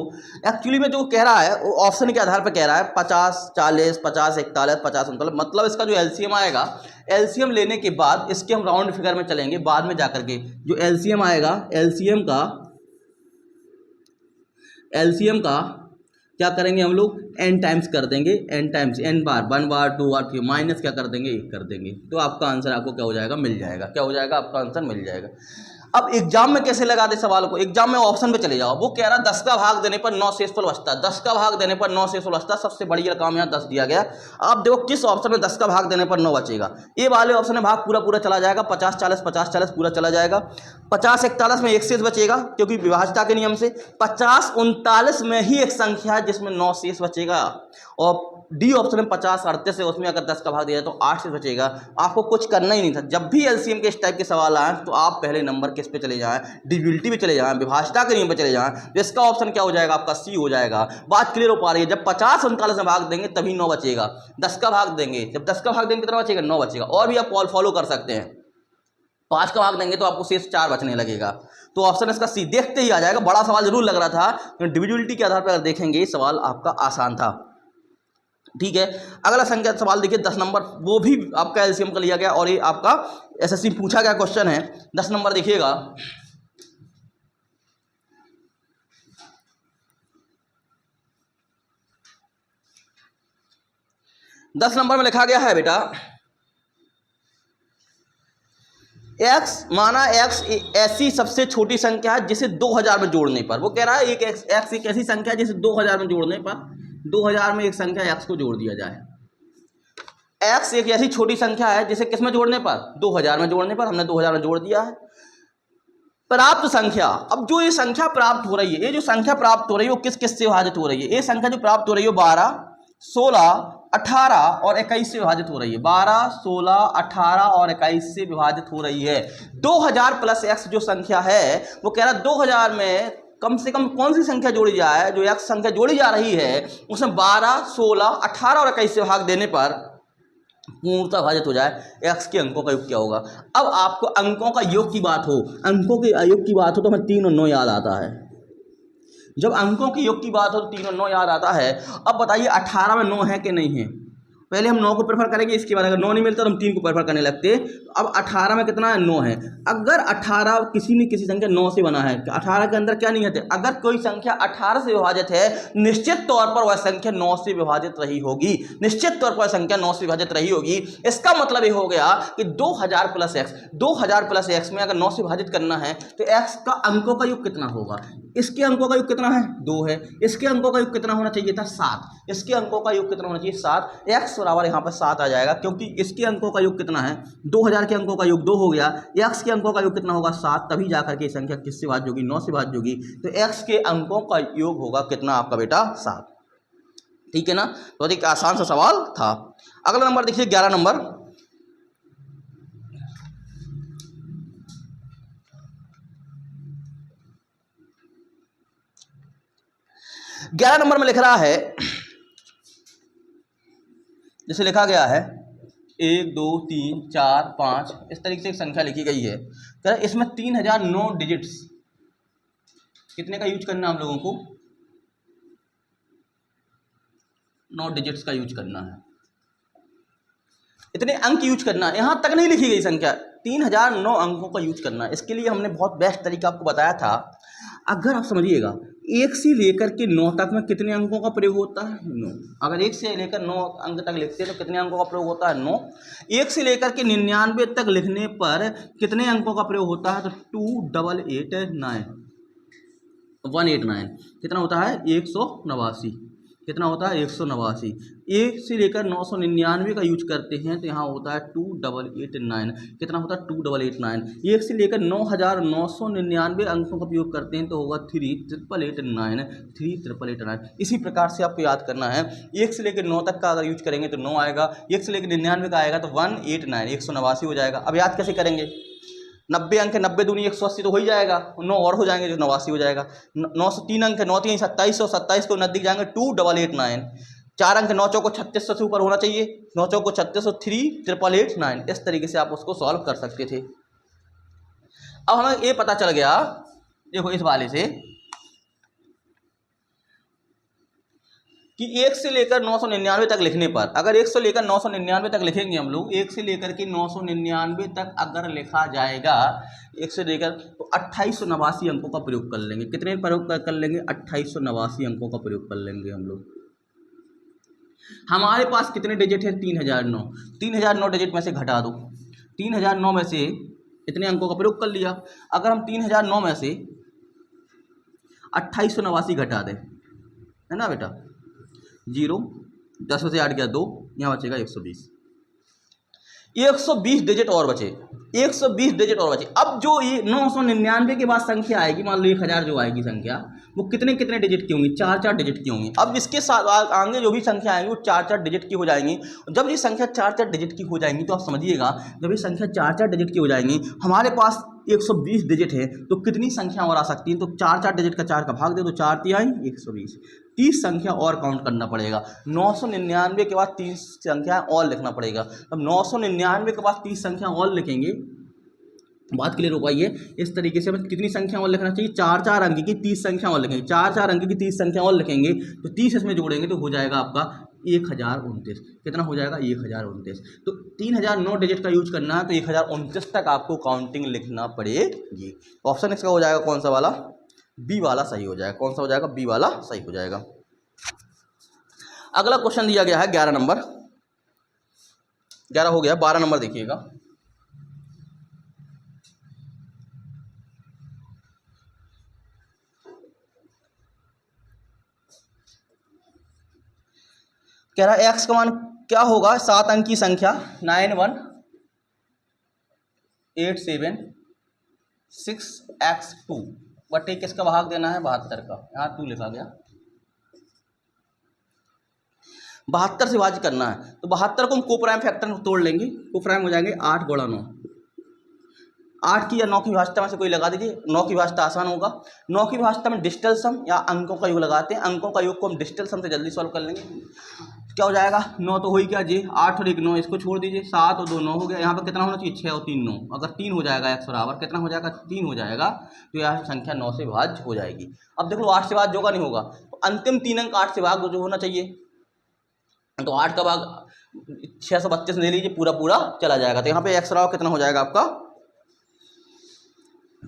एक्चुअली में जो कह रहा है वो ऑप्शन के आधार पर कह रहा है 50, 40, 50, 41, 50, 39। मतलब इसका जो एलसीएम आएगा, एलसीएम लेने के बाद इसके हम राउंड फिगर में चलेंगे बाद में जाकर के। जो एलसीएम आएगा, एलसीएम का क्या करेंगे हम लोग? n टाइम्स कर देंगे, n टाइम्स, n बार, 1 बार, 2 बार, फिर माइनस क्या कर देंगे? 1 कर देंगे। तो आपका आंसर आपको क्या हो जाएगा? मिल जाएगा। क्या हो जाएगा? आपका आंसर मिल जाएगा। अब एग्जाम में कैसे लगा दे सवाल को? एग्जाम में ऑप्शन पे चले जाओ। वो कह रहा 10 का भाग देने पर 9 शेषफल बचता है। 10 का भाग देने पर 9 शेषफल बचता है। सबसे बड़ी रकम यहाँ 10 दिया गया। आप देखो किस ऑप्शन में 10 का भाग देने पर 9 बचेगा। ए वाले ऑप्शन में भाग पूरा पूरा चला जाएगा, 50, 40, 50, 40 पूरा चला जाएगा। 50, 41 में 1 शेष बचेगा क्योंकि विभाज्यता के नियम से। 50, 39 में ही एक संख्या है जिसमें 9 शेष बचेगा। और डी ऑप्शन में 50, 38 है, उसमें अगर 10 का भाग दिया तो 8 से बचेगा। आपको कुछ करना ही नहीं था। जब भी एलसीएम के इस टाइप के सवाल आए तो आप पहले नंबर किस पे चले जाएं? डिविजिबिलिटी पे चले जाएं, विभाज्यता के नियम पे चले जाएं। तो इसका ऑप्शन क्या हो जाएगा? आपका सी हो जाएगा। बात क्लियर हो पा रही है? जब 50, 39 में भाग देंगे तभी 9 बचेगा। 10 का भाग देंगे, जब 10 का भाग देंगे कितना बचेगा? 9 बचेगा। और भी आप फॉलो कर सकते हैं। 5 का भाग देंगे तो आपको शेष 4 बचने लगेगा। तो ऑप्शन इसका सी देखते ही आ जाएगा। बड़ा सवाल जरूर लग रहा था, तो डिविजिबिलिटी के आधार पर अगर देखेंगे सवाल आपका आसान था। ठीक है। अगला संख्या सवाल देखिए 10 नंबर, वो भी आपका एलसीएम का लिया गया और ये आपका एसएससी पूछा गया क्वेश्चन है। 10 नंबर देखिएगा। दस नंबर में लिखा गया है बेटा x माना x ऐसी सबसे छोटी संख्या है जिसे 2000 में जोड़ने पर, वो कह रहा है एक x एक ऐसी संख्या है जिसे 2000 में जोड़ने पर 2000 में एक संख्या x को जोड़ दिया जाए। x एक ऐसी छोटी संख्या है जिसे किस में जोड़ने पर? 2000 में जोड़ने पर। हमने 2000 में जोड़ दिया है। प्राप्त संख्या, अब जो ये संख्या प्राप्त हो रही है, ये जो संख्या प्राप्त हो रही है वो किस किस से विभाजित हो रही है? ये संख्या जो प्राप्त हो रही है 12, 16, 18 और 21 से विभाजित हो रही है। 12, 16, 18 और 21 से विभाजित हो रही है। 2000 प्लस x जो संख्या है वो कह रहा है 2000 में कम से कम कौन सी संख्या जोड़ी जाए? जो x संख्या जोड़ी जा रही है उसमें 12, 16, 18 और 21 से भाग देने पर पूर्णतः विभाजित हो जाए। x के अंकों का योग क्या होगा? अब आपको अंकों का योग की बात हो, अंकों के योग की बात हो तो हमें 3 और 9 याद आता है। जब अंकों के योग की बात हो तो 3 और 9 याद आता है। अब बताइए 18 में 9 है कि नहीं है? पहले हम 9 को प्रेफर करेंगे, इसके बाद अगर 9 नहीं मिलता तो हम 3 को प्रेफर करने लगते। अब 18 में कितना है? 9 है। अगर 18 किसी न किसी संख्या 9 से बना है, 18 के अंदर क्या नहीं है? अगर कोई संख्या 18 से विभाजित है निश्चित तौर पर वह संख्या 9 से विभाजित रही होगी। निश्चित तौर पर संख्या 9 से विभाजित रही होगी। इसका मतलब ये हो गया कि 2000 प्लस एक्स, 2000 प्लस एक्स में अगर 9 से विभाजित करना है तो एक्स का अंकों का योग कितना होगा? इसके अंकों का योग कितना है? 2 है। इसके अंकों का योग कितना होना चाहिए था? 7। इसके अंकों का योग कितना होना चाहिए? 7। एक्स बराबर यहाँ पर 7 आ जाएगा क्योंकि इसके अंकों का योग कितना है? 2000 के अंकों का योग 2 हो गया। एक्स के अंकों का योग कितना होगा? 7। तभी जाकर के संख्या किससे भाज्य होगी? 9 से भाज्य होगी। तो एक्स के अंकों का योग होगा कितना आपका बेटा? 7। ठीक है ना। तो एक आसान सा सवाल था। अगला नंबर देखिए 11 नंबर। 11 नंबर में लिख रहा है, जैसे लिखा गया है 1, 2, 3, 4, 5 इस तरीके से एक संख्या लिखी गई है। तो इसमें 3009 डिजिट्स कितने का यूज करना है हम लोगों को? 9 डिजिट्स का यूज करना है, इतने अंक यूज करना है। यहाँ तक नहीं लिखी गई संख्या, 3009 अंकों का यूज करना है। इसके लिए हमने बहुत बेस्ट तरीका आपको बताया था। अगर आप समझिएगा 1 से लेकर के 9 तक में कितने अंकों का प्रयोग होता है, 9। अगर 1 से लेकर 9 अंक तक लिखते हैं तो कितने अंकों का प्रयोग होता है, 9। 1 से लेकर के 99 तक लिखने पर कितने अंकों का प्रयोग होता है, तो 2889, 189 कितना होता है, 189। कितना होता है, 189। 1 से लेकर 999 का यूज करते हैं तो यहाँ होता है 2889। कितना होता है, 2889। 1 से लेकर 9999 अंकों का प्रयोग करते हैं तो होगा 3889, 3889। इसी प्रकार से आपको याद करना है। 1 से लेकर 9 तक का अगर यूज करेंगे तो 9 आएगा, 1 से लेकर 99 का आएगा तो 189, 189 हो जाएगा। अब याद कैसे करेंगे, 90 अंक है, 90 दूनी 180 तो हो ही जाएगा, 9 और हो जाएंगे जो 89 हो जाएगा। 903 अंक है, 9 3 2700, 27 को नजदीक जाएंगे 2889। 4 अंक 9 चौको 3600 से ऊपर होना चाहिए, 9 चौको 3600, 3889। इस तरीके से आप उसको सॉल्व कर सकते थे। अब हमें ये पता चल गया, देखो इस वाले से, कि 1 से लेकर 999 तक लिखने पर, अगर 1 से लेकर 999 तक लिखेंगे हम लोग, 1 से लेकर के 999 तक अगर लिखा जाएगा, 1 से लेकर, तो 2889 अंकों का प्रयोग कर लेंगे। कितने प्रयोग कर लेंगे, 2889 अंकों का प्रयोग कर लेंगे हम लोग। हमारे पास कितने डिजिट है, 3009। 3009 डिजिट में से घटा दो, 3009 में से इतने अंकों का प्रयोग कर लिया। अगर हम 3009 में से 2889 घटा दें, है ना बेटा, 0, 10 में से 8 गया 2, यहाँ बचेगा 120। 120 डिजिट और बचे, 120 डिजिट और बचे। अब जो ये 999 के बाद संख्या आएगी, मान लो 1000 जो आएगी संख्या, वो कितने कितने डिजिट की होंगी, 4 डिजिट की होंगी। अब इसके साथ आगे जो भी संख्या आएंगी वो 4 डिजिट की हो जाएंगी। जब ये संख्या 4 डिजिट की हो जाएंगी तो आप समझिएगा, जब ये संख्या 4 डिजिट की हो जाएंगी, हमारे पास 120 डिजिट है, तो कितनी संख्या और आ सकती है, तो 4 डिजिट का 4 का भाग दे दो, 4 तिहाई 120, 30 संख्या और काउंट करना पड़ेगा। 999 के बाद 30 संख्या और लिखना पड़ेगा। अब 999 के बाद 30 संख्या और लिखेंगे, बात क्लियर हो पाई है। इस तरीके से हमें कितनी संख्या और लिखना चाहिए, 4 अंक की 30 संख्या और लिखेंगे, 4 अंक की 30 संख्या और लिखेंगे, तो 30 इसमें जोड़ेंगे तो हो जाएगा आपका 1029। कितना हो जाएगा, 1029। तो 3009 डिजिट का यूज करना है तो 1029 तक आपको काउंटिंग लिखना पड़ेगी। ऑप्शन इसका हो जाएगा कौन सा वाला, बी वाला सही हो जाएगा। कौन सा हो जाएगा, बी वाला सही हो जाएगा। अगला क्वेश्चन दिया गया है 11 नंबर, 11 हो गया, 12 नंबर देखिएगा। कह रहा है एक्स का मान क्या होगा, 7 अंक की संख्या 91876x2 बटे किसका भाग देना है, 72 का। यहाँ 2 लिखा गया, 72 से भाज्य करना है। तो 72 को हम कोप्राइम फैक्टर में तोड़ लेंगे, कोप्राइम हो जाएंगे 8 गुणा 9। 8 की या 9 की भाज्यता में से कोई लगा दीजिए, 9 की भाज्यता आसान होगा। 9 की भाज्यता में डिजिटल सम या अंकों का योग लगाते हैं, अंकों का योग को हम डिजिटल सम से जल्दी सॉल्व कर लेंगे। क्या हो जाएगा, 9 तो हो ही क्या जी, 8 और 1 9, इसको छोड़ दीजिए, 7 और 2 9 हो गया। यहाँ पर कितना होना चाहिए, 6 और 3 9। अगर 3 हो जाएगा x बराबर कितना हो जाएगा, 3 हो जाएगा, तो यह संख्या 9 से भाज्य हो जाएगी। अब देख लो 8 से भाज्य होगा नहीं होगा, तो अंतिम 3 अंक 8 से भाग जो होना चाहिए, तो 8 का भाग 632 ले लीजिए, पूरा पूरा चला जाएगा। तो यहाँ पे x बराबर कितना हो जाएगा आपका,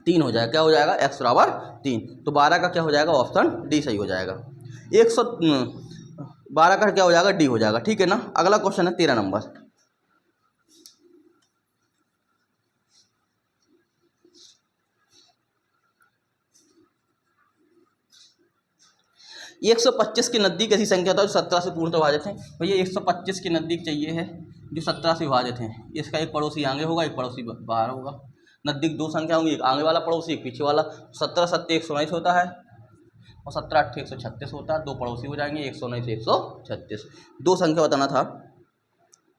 3 हो जाएगा। क्या हो जाएगा, x बराबर 3। तो 12 का क्या हो जाएगा, ऑप्शन डी सही हो जाएगा। 112 का क्या हो जाएगा, डी हो जाएगा। ठीक है ना। अगला क्वेश्चन है 13 नंबर। ये 125 के नज़दीक ऐसी संख्या था जो 17 से पूर्णतः विभाजित है। भैया 125 के नज़दीक चाहिए है जो 17 से विभाजित है। इसका एक पड़ोसी आगे होगा, एक पड़ोसी बाहर होगा। नज़दीक 2 संख्या होंगी, एक आगे वाला पड़ोसी, एक पीछे वाला। 17 7 119 होता है और 17 8 136 होता है। 2 पड़ोसी हो जाएंगे, 119 136। 2 संख्या बताना था,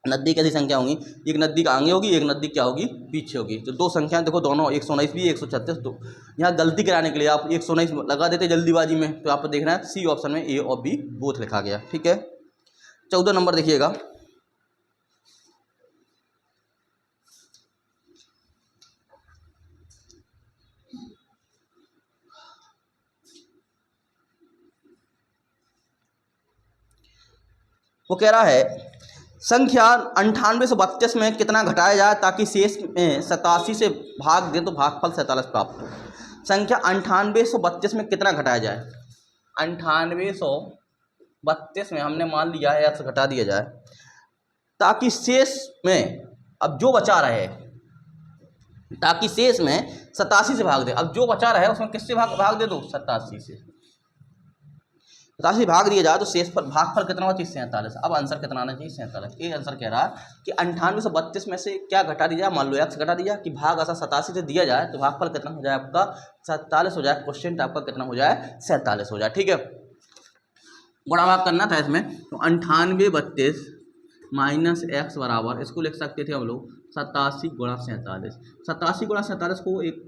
नज़दीक ऐसी संख्या होंगी, एक नज़दीक आगे होगी, एक नज़दीक क्या होगी, पीछे होगी। तो 2 संख्याएं देखो, दोनों 119 भी 136। तो यहाँ गलती कराने के लिए आप 119 लगा देते जल्दीबाजी में, तो आपको देखना है सी ऑप्शन में ए और बी बोथ लिखा गया। ठीक है। 14 नंबर देखिएगा। वो कह रहा है संख्या 9832 में कितना घटाया जाए ताकि शेष में 87 से भाग दे तो भागफल 47 प्राप्त हो। संख्या 9832 में कितना घटाया जाए, 9832 में हमने मान लिया है x घटा दिया जाए ताकि शेष में अब जो बचा रहे, ताकि शेष में 87 से भाग दे। अब जो बचा रहे उसमें किससे भाग दे दो, 87 से। 87 भाग दिया जाए तो शेष पर भागफल कितना होगा, 47। अब आंसर कितना आना चाहिए, 47। ये आंसर कह रहा है कि 9832 में से क्या घटा दिया, मान लो x घटा दिया कि भाग ऐसा 87 से दिया जाए तो भागफल कितना हो जाए आपका 47 हो जाए। क्वेश्चन आपका कितना हो जाए, 47 हो जाए। ठीक है, गुणा भाग करना था इसमें, तो 9832 माइनस x बराबर, इसको लिख सकते थे हम लोग 87 गुणा 47। 87 गुणा 47 को एक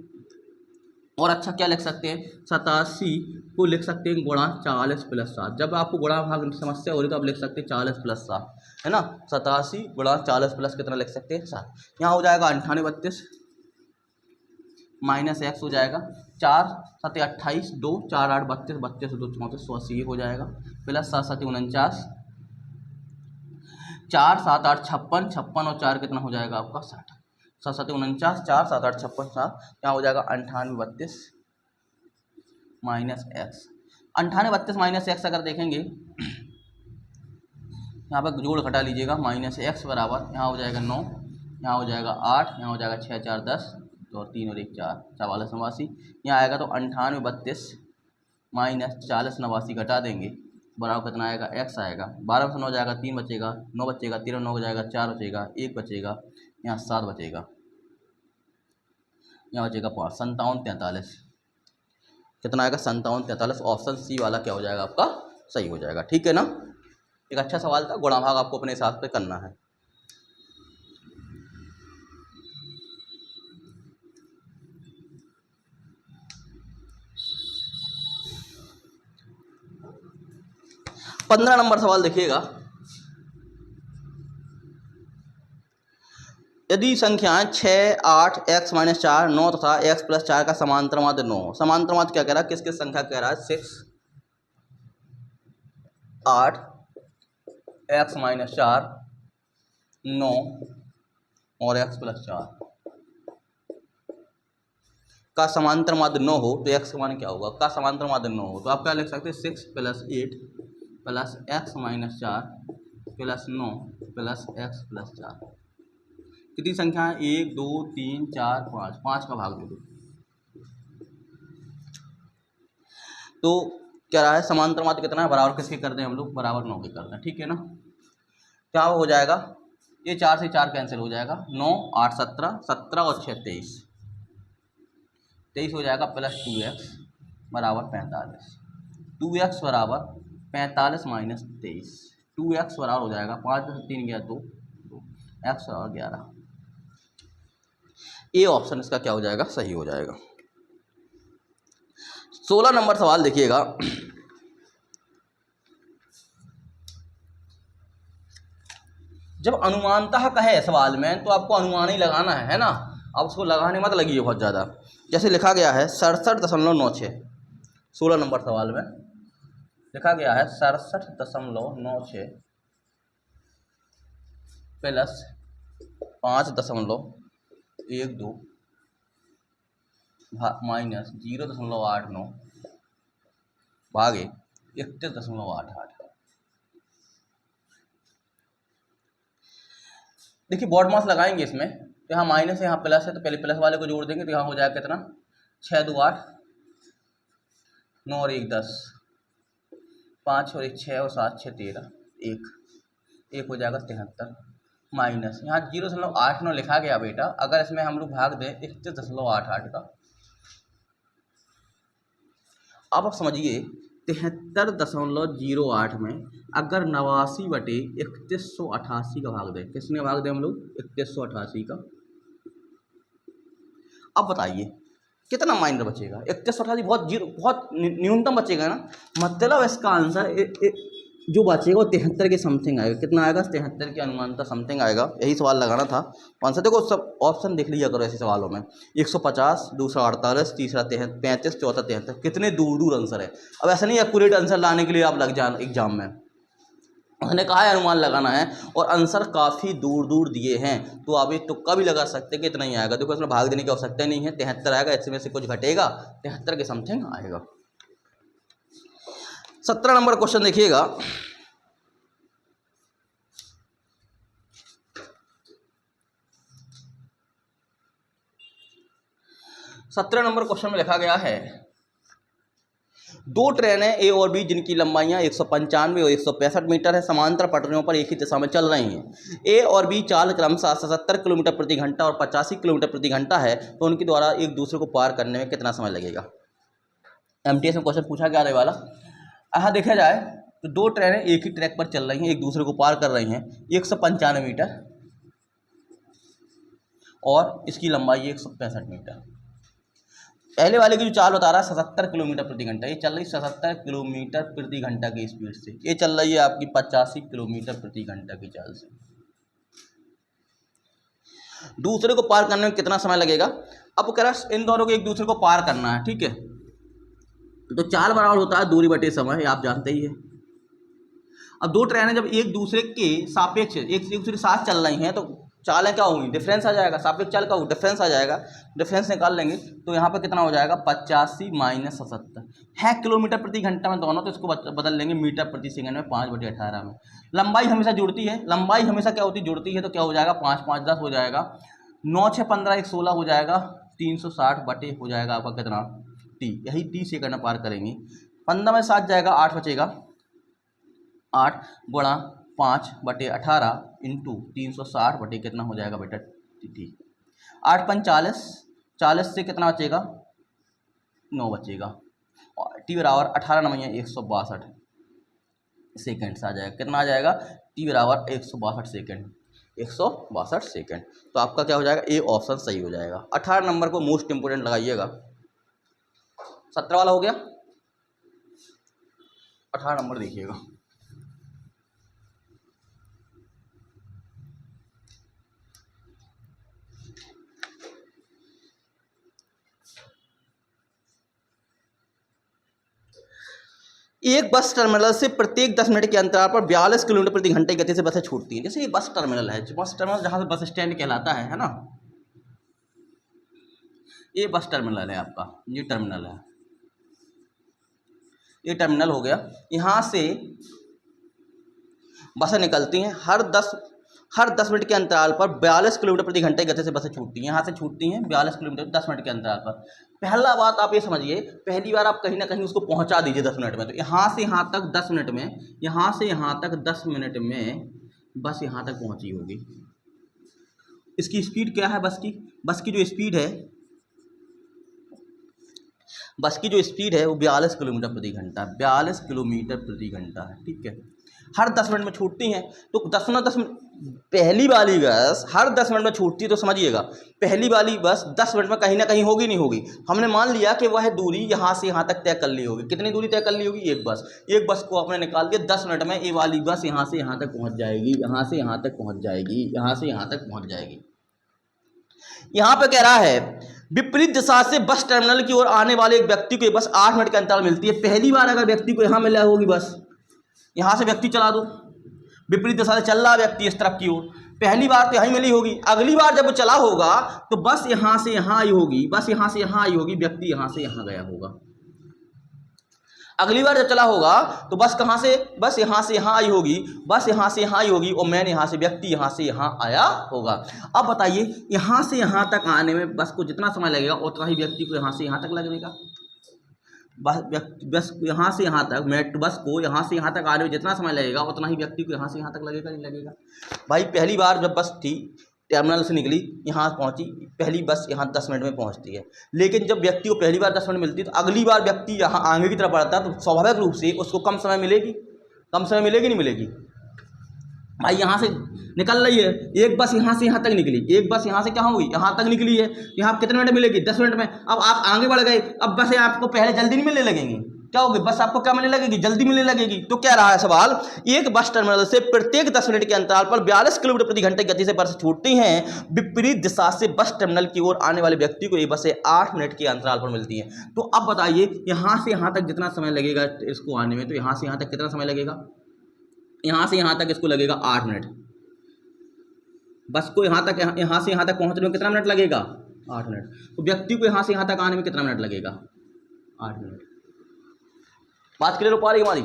और अच्छा क्या लिख सकते हैं, 87 को लिख सकते हैं गुणा 40 प्लस 7। जब आपको गुणा भाग समस्या हो रही तो आप लिख सकते हैं 40 प्लस 7, है ना। 87 गुणा 40 प्लस कितना लिख सकते हैं, 7। यहाँ हो जाएगा 9832 माइनस x हो जाएगा 4 7 28, 2 4 8 32, 32 2 34 180 हो जाएगा, प्लस 7 7 49, 4 7 8 56, 56 और 4 कितना हो जाएगा आपका 60, 7 7 49, 4 7 8 56 7, यहाँ हो जाएगा 9832 माइनस एक्स। 9832 माइनस एक्स अगर देखेंगे यहाँ पर जोड़ घटा लीजिएगा, माइनस एक्स बराबर यहाँ हो जाएगा 9, यहाँ हो जाएगा 8, यहाँ हो जाएगा 6 4 10 और 3 और 1 4, 44 89, यहाँ आएगा तो 9832 माइनस 40 89 घटा देंगे, बराबर कितना आएगा, एक्स आएगा। 12 से 9 जाएगा, 3 बचेगा, 9 बचेगा, 13 9 जाएगा, 4 बचेगा, 1 बचेगा, यहाँ 7 बचेगा, यहाँ बचेगा 5, 57 43, कितना आएगा 57 43। ऑप्शन सी वाला क्या हो जाएगा आपका, सही हो जाएगा। ठीक है ना, एक अच्छा सवाल था, गुणा भाग आपको अपने हिसाब से करना है। पंद्रह नंबर सवाल देखिएगा, यदि संख्याएं 6 8 x माइनस 4 9 तथा x प्लस 4 का समांतर माध्य 9, समांतर माध्य क्या कह रहा है, किस किस संख्या कह रहा है, 6 8 x माइनस 4 9 और x प्लस 4 का समांतर माध्य 9 हो तो x का मान क्या होगा, का समांतर माध्य 9 हो तो आप क्या लिख सकते हैं, 6 plus 8 plus x minus 4 plus 9 plus x plus 4। कितनी संख्या है, 1 2 3 4 5, 5 का भाग दे दो। तो क्या रहा है, समांतर माध्य कितना है, बराबर किसके कर दें हम लोग, बराबर 9 के कर दें। ठीक है ना, क्या हो जाएगा, ये 4 से 4 कैंसिल हो जाएगा, 9 8 17 17 और 6 23, 23 हो जाएगा, प्लस 2x बराबर 45, 2x बराबर 45 माइनस 23, 2x बराबर हो जाएगा 5 में 3 गया 2, x और 11। ए ऑप्शन इसका क्या हो जाएगा, सही हो जाएगा। 16 नंबर सवाल देखिएगा, जब अनुमानतः कहे सवाल में तो आपको अनुमान ही लगाना है ना, अब उसको लगाने मत लगिए बहुत ज़्यादा। जैसे लिखा गया है 67.96, 16 नंबर सवाल में लिखा गया है 67.96 प्लस 5.12 माइनस 0.89 भागे 31.88। देखिए बोर्ड मास लगाएंगे इसमें, तो यहाँ माइनस है यहाँ प्लस है, तो पहले प्लस वाले को जोड़ देंगे तो यहाँ हो जाएगा कितना, 6 2 8 9 और 1 10, 5 और 1 6 और 7 6 13, 1 हो जाएगा 73 माइनस यहाँ 0.89 लिखा गया बेटा, अगर इसमें हम लोग भाग दें 31.88 का, अब आप समझिए 73.08 में अगर 89/3188 का भाग दें, किसने भाग दें हम लोग, 3188 का, अब बताइए कितना माइनर बचेगा, 3188 बहुत न्यूनतम बचेगा ना, मतलब इसका आंसर जो बचेगा वो 73 के समथिंग आएगा। कितना आएगा, 73 के अनुमानतः समथिंग आएगा। यही सवाल लगाना था आंसर। देखो सब ऑप्शन देख लीजिए करो ऐसे सवालों में, 150, दूसरा 48, तीसरा 35, चौथा 73, कितने दूर दूर आंसर है। अब ऐसा नहीं एक्यूरेट आंसर लाने के लिए आप लग जाए एग्जाम में, उसने कहा है अनुमान लगाना है और आंसर काफ़ी दूर दूर दिए हैं, तो आप ये तुक्का भी लगा सकते हैं कि इतना ही आएगा। देखो इसमें भाग देने की आवश्यकता नहीं है, 73 आएगा, इसमें से कुछ घटेगा, 73 के समथिंग आएगा। 17 नंबर क्वेश्चन देखिएगा। सत्रह नंबर क्वेश्चन में लिखा गया है, दो ट्रेनें ए और बी जिनकी लंबाइयां 195 और 165 मीटर है समांतर पटरियों पर एक ही दिशा में चल रही हैं। ए और बी चाल क्रमशः 77 किलोमीटर प्रति घंटा और 85 किलोमीटर प्रति घंटा है, तो उनके द्वारा एक दूसरे को पार करने में कितना समय लगेगा। एमटीएस में क्वेश्चन पूछा गया वाला। यहाँ देखा जाए तो दो ट्रेनें एक ही ट्रैक पर चल रही हैं, एक दूसरे को पार कर रही हैं, 195 मीटर और इसकी लंबाई 165 मीटर। पहले वाले की जो चाल बता रहा है 77 किलोमीटर प्रति घंटा, ये चल रही 77 किलोमीटर प्रति घंटा की स्पीड से, ये चल रही है आपकी 85 किलोमीटर प्रति घंटा की चाल से। दूसरे को पार करने में कितना समय लगेगा। अब वो कह रहा है इन दोनों को एक दूसरे को पार करना है, ठीक है, तो चाल बराबर होता है दूरी बटे समय, आप जानते ही है। अब दो ट्रेनें जब एक दूसरे के सापेक्ष एक दूसरे के साथ चल रही हैं तो चालें क्या होंगी, डिफरेंस आ जाएगा, सापेक्ष चाल का डिफरेंस आ जाएगा, डिफरेंस निकाल लेंगे तो यहाँ पर कितना हो जाएगा 85 माइनस 77 है किलोमीटर प्रति घंटा में दोनों, तो इसको बदल लेंगे मीटर प्रति सेकंड में 5/18 में। लंबाई हमेशा जुड़ती है, लंबाई हमेशा क्या होती है, जुड़ती है, तो क्या हो जाएगा 5 5 10 हो जाएगा, 9 6 15 1 16 हो जाएगा, 360 बटे हो जाएगा आपका कितना टी, यही टी सेकंड पार करेंगे। 15 में 7 जाएगा 8 बचेगा, 8 गुणा 5/18 इंटू 360 बटे कितना हो जाएगा बेटा टी। 8 5 40, 40 से कितना बचेगा 9 बचेगा और टी बराबर 18 9 162 सेकेंड्स आ जाएगा। कितना आ जाएगा टी बराबर 162 सेकेंड, 162 सेकेंड। तो आपका क्या हो जाएगा, ए ऑप्शन सही हो जाएगा। 18 नंबर को मोस्ट इंपोर्टेंट लगाइएगा। 17 वाला हो गया, 18 नंबर देखिएगा। एक बस टर्मिनल से प्रत्येक 10 मिनट के अंतराल पर 42 किलोमीटर प्रति घंटे की गति से बसें छूटती हैं। जैसे ये बस टर्मिनल है, बस टर्मिनल जहाँ से बस स्टैंड कहलाता है ना, ये बस टर्मिनल है आपका, ये टर्मिनल है, ये टर्मिनल हो गया। यहाँ से बसें निकलती हैं, हर 10 मिनट के अंतराल पर 42 किलोमीटर प्रति घंटे की गति से बसें छूटती हैं। यहाँ से छूटती हैं 42 किलोमीटर 10 मिनट के अंतराल पर। पहला बात आप ये समझिए, पहली बार आप कहीं ना कहीं उसको पहुँचा दीजिए 10 मिनट में, तो यहाँ से यहाँ तक 10 मिनट में, यहाँ से यहाँ तक 10 मिनट में बस यहाँ तक पहुँची होगी। इसकी स्पीड क्या है बस की जो स्पीड है, बस की जो स्पीड है वो 42 किलोमीटर प्रति घंटा, 42 किलोमीटर प्रति घंटा है, ठीक है। हर 10 मिनट में छूटती हैं, तो 10 पहली वाली बस हर 10 मिनट में छूटती है, तो समझिएगा पहली वाली बस 10 मिनट में कहीं ना कहीं होगी नहीं होगी। हमने मान लिया कि वह दूरी यहाँ से यहाँ तक तय कर ली होगी। कितनी दूरी तय कर ली होगी, एक बस को आपने निकाल दिया 10 मिनट में, ये वाली बस यहाँ से यहाँ तक पहुँच जाएगी, यहाँ से यहाँ तक पहुँच जाएगी, यहाँ से यहाँ तक पहुँच जाएगी। यहाँ पे कह रहा है विपरीत दिशा से बस टर्मिनल की ओर आने वाले एक व्यक्ति को बस 8 मिनट के अंतराल मिलती है। पहली बार अगर व्यक्ति को यहाँ मिला होगी बस, यहाँ से व्यक्ति चला दो, विपरीत दिशा से चल रहा व्यक्ति इस तरफ की ओर, पहली बार तो यहीं मिली होगी। अगली बार जब वो चला होगा तो बस यहाँ से यहाँ आई होगी, बस यहाँ से यहाँ आई होगी, व्यक्ति यहाँ से यहाँ गया होगा। अगली बार जब चला होगा तो बस कहाँ से, बस यहाँ से यहाँ आई होगी, बस यहाँ से यहाँ आई होगी और मैंने यहाँ से, व्यक्ति यहाँ से यहाँ आया होगा। अब बताइए यहाँ से यहाँ तक आने में बस को जितना समय लगेगा उतना ही व्यक्ति को यहाँ से यहाँ तक लगेगा। बस यहाँ से यहाँ तक, बस को यहाँ से यहाँ तक आने में जितना समय लगेगा उतना ही व्यक्ति को यहाँ से यहाँ तक लगेगा, नहीं लगेगा। भाई पहली बार जब बस थी टर्मिनल से निकली यहाँ पहुँची, पहली बस यहाँ 10 मिनट में पहुँचती है, लेकिन जब व्यक्ति को पहली बार 10 मिनट मिलती है तो अगली बार व्यक्ति यहाँ आगे की तरफ बढ़ता है, तो स्वाभाविक रूप से उसको कम समय मिलेगी, नहीं मिलेगी। भाई यहाँ से निकल रही है एक बस, यहाँ से यहाँ तक निकली, एक बस यहाँ से क्या होगी, यहाँ तक निकली है, यहाँ कितने मिनट मिलेगी 10 मिनट में। अब आप आगे बढ़ गए, अब बस आपको पहले जल्दी नहीं मिलने लगेंगी, क्या होगी, बस आपको क्या मिलने लगेगी, जल्दी मिलने लगेगी। तो क्या रहा है सवाल, एक बस टर्मिनल से प्रत्येक 10 मिनट के अंतराल पर 42 किलोमीटर प्रति घंटे गति से बस छूटती हैं। विपरीत दिशा से बस टर्मिनल की ओर आने वाले व्यक्ति को ये बसें 8 मिनट के अंतराल पर मिलती हैं। तो अब बताइए यहाँ से यहाँ तक जितना समय लगेगा इसको आने में, तो यहाँ से यहाँ तक कितना समय लगेगा, यहाँ से यहाँ तक इसको लगेगा 8 मिनट। बस को यहाँ से यहाँ तक पहुँचने में कितना मिनट लगेगा? 8 मिनट। तो व्यक्ति को यहाँ से यहाँ तक आने में कितना मिनट लगेगा? 8 मिनट। बात क्लियर हो पा रही है हमारी?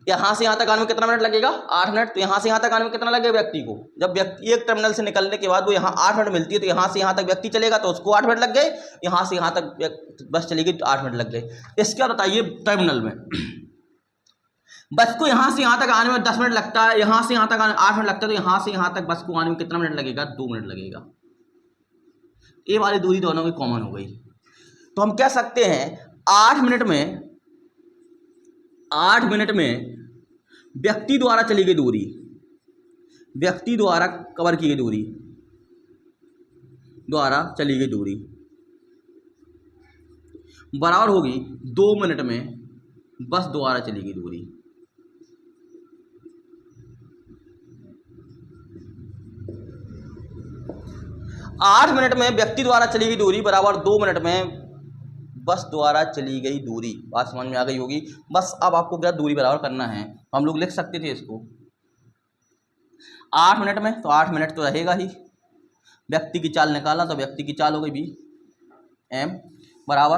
यहाँ से यहाँ तक आने में कितना मिनट लगेगा? 8 मिनट। तो यहाँ से यहाँ तक आने में कितना लगेगा व्यक्ति को? जब व्यक्ति एक टर्मिनल से निकलने के बाद वो यहाँ 8 मिनट मिलती है, तो यहाँ से यहाँ तक व्यक्ति चलेगा तो उसको 8 मिनट लग गए, यहाँ से यहाँ तक बस चलेगी तो 8 मिनट लग गए। इसके बाद बताइए टर्मिनल में बस को यहाँ से यहाँ तक आने में 10 मिनट लगता है, यहाँ से यहाँ तक आने 8 मिनट लगता है, तो यहाँ से यहाँ तक बस को आने में कितना मिनट लगेगा? 2 मिनट लगेगा। ये वाली दूरी दोनों की कॉमन हो गई। तो हम कह सकते हैं 8 मिनट में व्यक्ति द्वारा चली गई दूरी, व्यक्ति द्वारा कवर की गई दूरी, द्वारा चली गई दूरी बराबर होगी 2 मिनट में बस द्वारा चली गई दूरी। आठ मिनट में व्यक्ति द्वारा चली गई दूरी बराबर 2 मिनट में बस द्वारा चली गई दूरी। बात समझ में आ गई होगी। बस अब आपको क्या दूरी बराबर करना है, हम लोग लिख सकते थे इसको 8 मिनट में, तो 8 मिनट तो रहेगा ही। व्यक्ति की चाल निकाला तो व्यक्ति की चाल हो गई m बराबर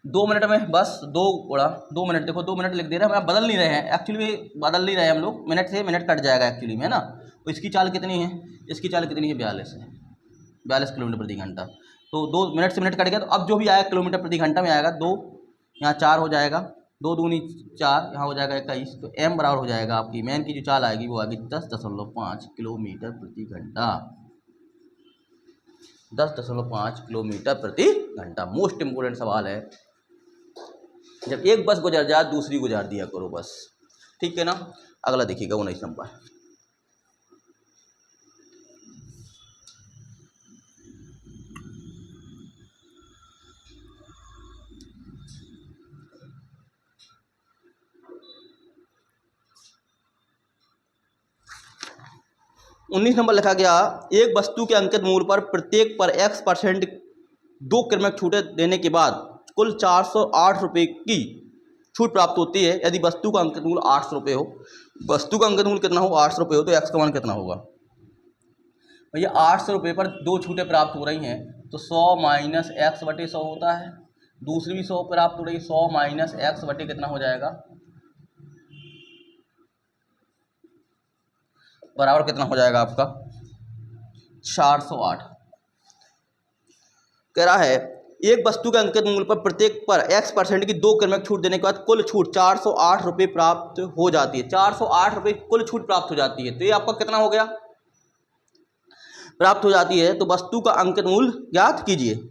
2 मिनट में बस 2 मिनट। देखो 2 मिनट लिख दे रहे हैं, हम बदल नहीं रहे हैं, एक्चुअली बदल नहीं रहे हम लोग, मिनट से मिनट कट जाएगा एक्चुअली में, है ना। तो इसकी चाल कितनी है? इसकी चाल कितनी है? 42 किलोमीटर प्रति घंटा। तो 2 मिनट से मिनट कट गया, तो अब जो भी आएगा किलोमीटर प्रति घंटा में आएगा 2, यहाँ 4 हो जाएगा, 2 दूनी 4, यहाँ हो जाएगा 21। तो m बराबर हो जाएगा आपकी मैन की जो चाल आएगी वो आएगी 10.5 किलोमीटर प्रति घंटा। 10.5 किलोमीटर प्रति घंटा। मोस्ट इम्पोर्टेंट सवाल है। जब एक बस गुजर जाए दूसरी गुजार दिया करो बस, ठीक है ना। अगला देखिएगा 19 नंबर। उन्नीस नंबर लिखा गया, एक वस्तु के अंकित मूल्य पर प्रत्येक पर x% 2 क्रमिक छूटें देने के बाद कुल 408 रुपये की छूट प्राप्त होती है यदि वस्तु का अंकित मूल्य 800 रुपये हो। वस्तु का अंकित मूल्य कितना हो? 800 रुपये हो, तो x का मान कितना होगा भैया? 800 रुपये पर 2 छूटें प्राप्त हो रही हैं, तो 100 माइनस x बटे 100 होता है। दूसरी भी 100 प्राप्त हो रही है, 100 माइनस x बटे कितना हो जाएगा? बराबर कितना हो जाएगा आपका? 408। कह रहा है एक वस्तु के अंकित मूल्य पर प्रत्येक पर x% की 2 क्रमिक छूट देने के बाद कुल छूट 408 रुपये प्राप्त हो जाती है। 408 रुपये कुल छूट प्राप्त हो जाती है, तो ये आपका कितना हो गया? प्राप्त हो जाती है। तो वस्तु का अंकित मूल्य ज्ञात कीजिए।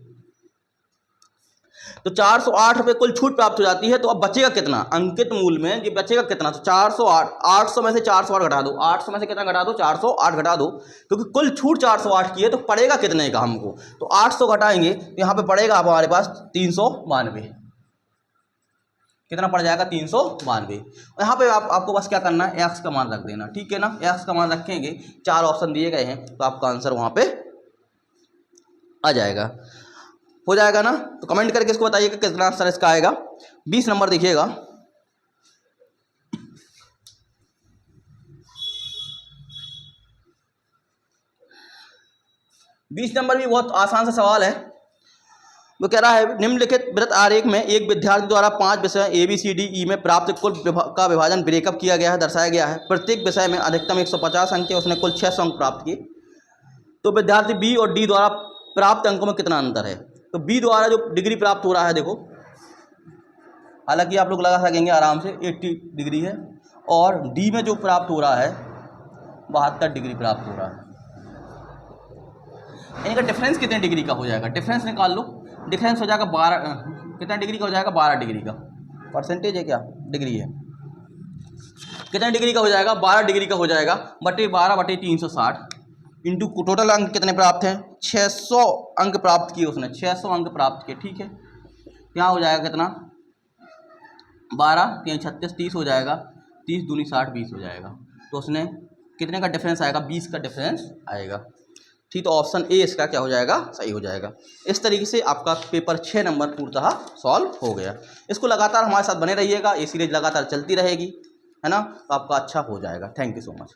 तो 408 रुपये कुल छूट प्राप्त हो जाती है, तो अब बचेगा कितना? अंकित मूल्य में ये बचेगा कितना? तो 408, 800 में से 408 घटा दो, 800 में से कितना घटा दो? 408 घटा दो, क्योंकि कुल छूट 408 की है, तो पड़ेगा कितने का हमको? तो 800 घटाएंगे तो यहाँ पे पड़ेगा हमारे पास 392। कितना पड़ जाएगा? 392। यहाँ पे आपको बस क्या करना है? एक्स का मान रख देना, ठीक है ना। एक्स का मान रखेंगे, 4 ऑप्शन दिए गए हैं, तो आपका आंसर वहाँ पे आ जाएगा। हो जाएगा ना। तो कमेंट करके इसको बताइए कि कितना आंसर इसका आएगा। 20 नंबर देखिएगा। बीस नंबर भी बहुत आसान सा सवाल है। वो कह रहा है निम्नलिखित वृत्त आरेख में एक विद्यार्थी द्वारा 5 विषय ABCDE में प्राप्त कुल का विभाजन ब्रेकअप किया गया है, दर्शाया गया है। प्रत्येक विषय में अधिकतम 150 अंक है, उसने कुल 600 अंक प्राप्त किए। तो विद्यार्थी B और D द्वारा प्राप्त अंकों में कितना अंतर है? तो B द्वारा जो डिग्री प्राप्त हो रहा है, देखो हालांकि आप लोग लगा सकेंगे आराम से 80 डिग्री है, और D में जो प्राप्त हो रहा है 72 डिग्री प्राप्त हो रहा है। इनका डिफरेंस कितने डिग्री का हो जाएगा? डिफरेंस निकाल लो। डिफरेंस हो जाएगा 12, कितना डिग्री का हो जाएगा? 12 डिग्री का। परसेंटेज है क्या? डिग्री है। कितने डिग्री का हो जाएगा? 12 डिग्री का हो जाएगा, बटे 12 बटे 360 इंटू टोटल अंक कितने प्राप्त हैं? 600 अंक प्राप्त किए उसने, 600 अंक प्राप्त किए, ठीक है। यहाँ हो जाएगा कितना? 12 3 36 30 हो जाएगा, 30 दूनी 60 20 हो जाएगा। तो उसने कितने का डिफरेंस आएगा? 20 का डिफरेंस आएगा। ठीक, तो ऑप्शन ए इसका क्या हो जाएगा, सही हो जाएगा। इस तरीके से आपका पेपर 6 नंबर पूर्णतः सॉल्व हो गया। इसको लगातार हमारे साथ बने रहिएगा, ये सीरीज लगातार चलती रहेगी, है ना, तो आपका अच्छा हो जाएगा। Thank you so much.